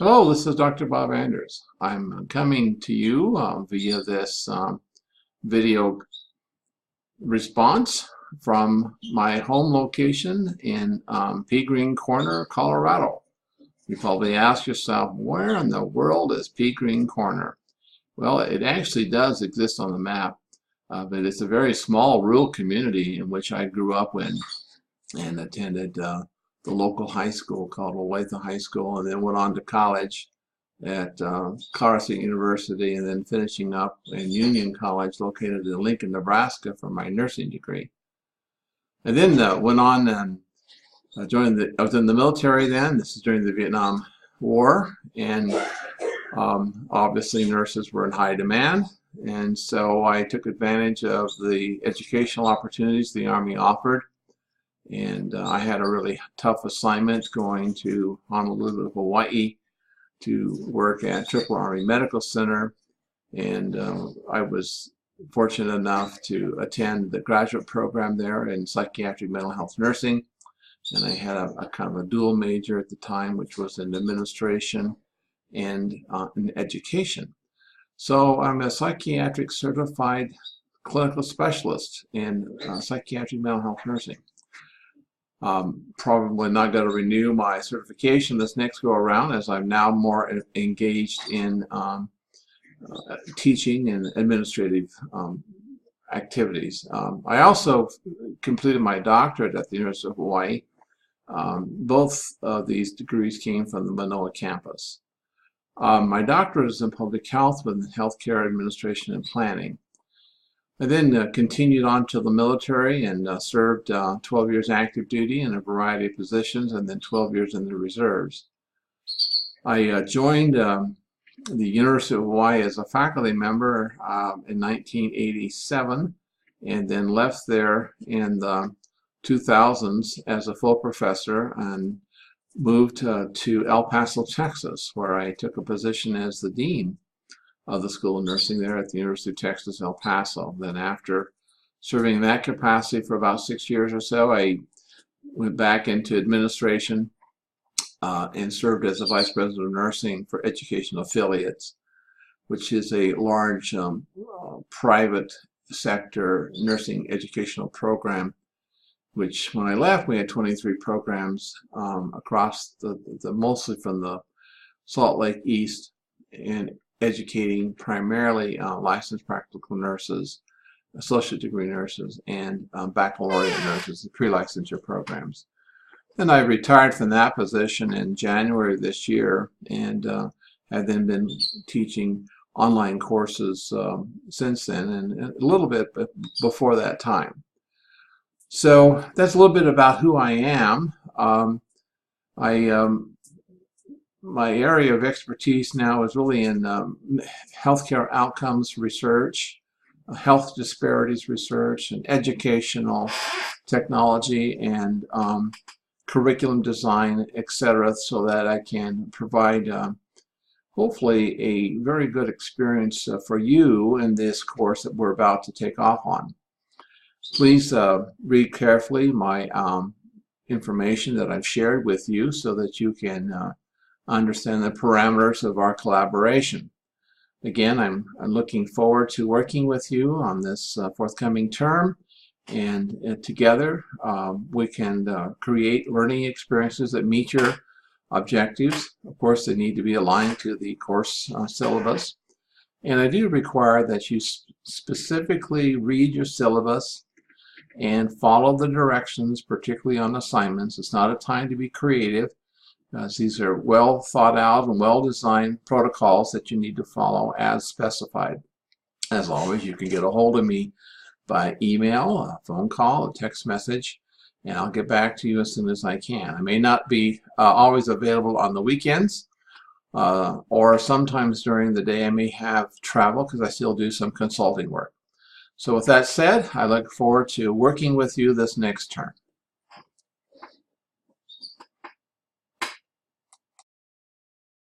Hello, this is Dr. Bob Anders. I'm coming to you via this video response from my home location in Pea Green Corner, Colorado. You probably ask yourself, where in the world is Pea Green Corner? Well, it actually does exist on the map, but it's a very small rural community in which I grew up in and attended the local high school called Olathe High School, and then went on to college at Colorado State University, and then finishing up in Union College located in Lincoln, Nebraska for my nursing degree. And then went on and I was in the military then. This is during the Vietnam War, and obviously nurses were in high demand. And so I took advantage of the educational opportunities the Army offered. And I had a really tough assignment going to Honolulu, Hawaii, to work at Triple Army Medical Center, and I was fortunate enough to attend the graduate program there in psychiatric mental health nursing, and I had a kind of a dual major at the time, which was in administration and in education. So I'm a psychiatric certified clinical specialist in psychiatric mental health nursing. Probably not going to renew my certification this next go around, as I'm now more engaged in teaching and administrative activities. I also completed my doctorate at the University of Hawaii. Both of these degrees came from the Manoa campus. My doctorate is in public health with healthcare administration and planning. I then continued on to the military and served 12 years active duty in a variety of positions, and then 12 years in the reserves. I joined the University of Hawaii as a faculty member in 1987, and then left there in the 2000s as a full professor and moved to El Paso, Texas, where I took a position as the dean of the School of Nursing there at the University of Texas, El Paso. Then after serving in that capacity for about 6 years or so, I went back into administration and served as the Vice President of Nursing for Educational Affiliates, which is a large private sector nursing educational program, which when I left, we had 23 programs across mostly from the Salt Lake East, and educating primarily licensed practical nurses, associate degree nurses, and baccalaureate nurses, the pre-licensure programs. Then I retired from that position in January of this year, and have then been teaching online courses since then, and a little bit before that time. So that's a little bit about who I am. My area of expertise now is really in healthcare outcomes research, health disparities research, and educational technology and curriculum design, etc., so that I can provide hopefully a very good experience for you in this course that we're about to take off on. Please read carefully my information that I've shared with you so that you can understand the parameters of our collaboration. Again, I'm looking forward to working with you on this forthcoming term, and together we can create learning experiences that meet your objectives. Of course, they need to be aligned to the course syllabus, and I do require that you specifically read your syllabus and follow the directions, particularly on assignments. It's not a time to be creative, as these are well thought out and well designed protocols that you need to follow as specified. As always, you can get a hold of me by email, a phone call, a text message, and I'll get back to you as soon as I can. I may not be always available on the weekends, or sometimes during the day I may have travel because I still do some consulting work. So with that said, I look forward to working with you this next term.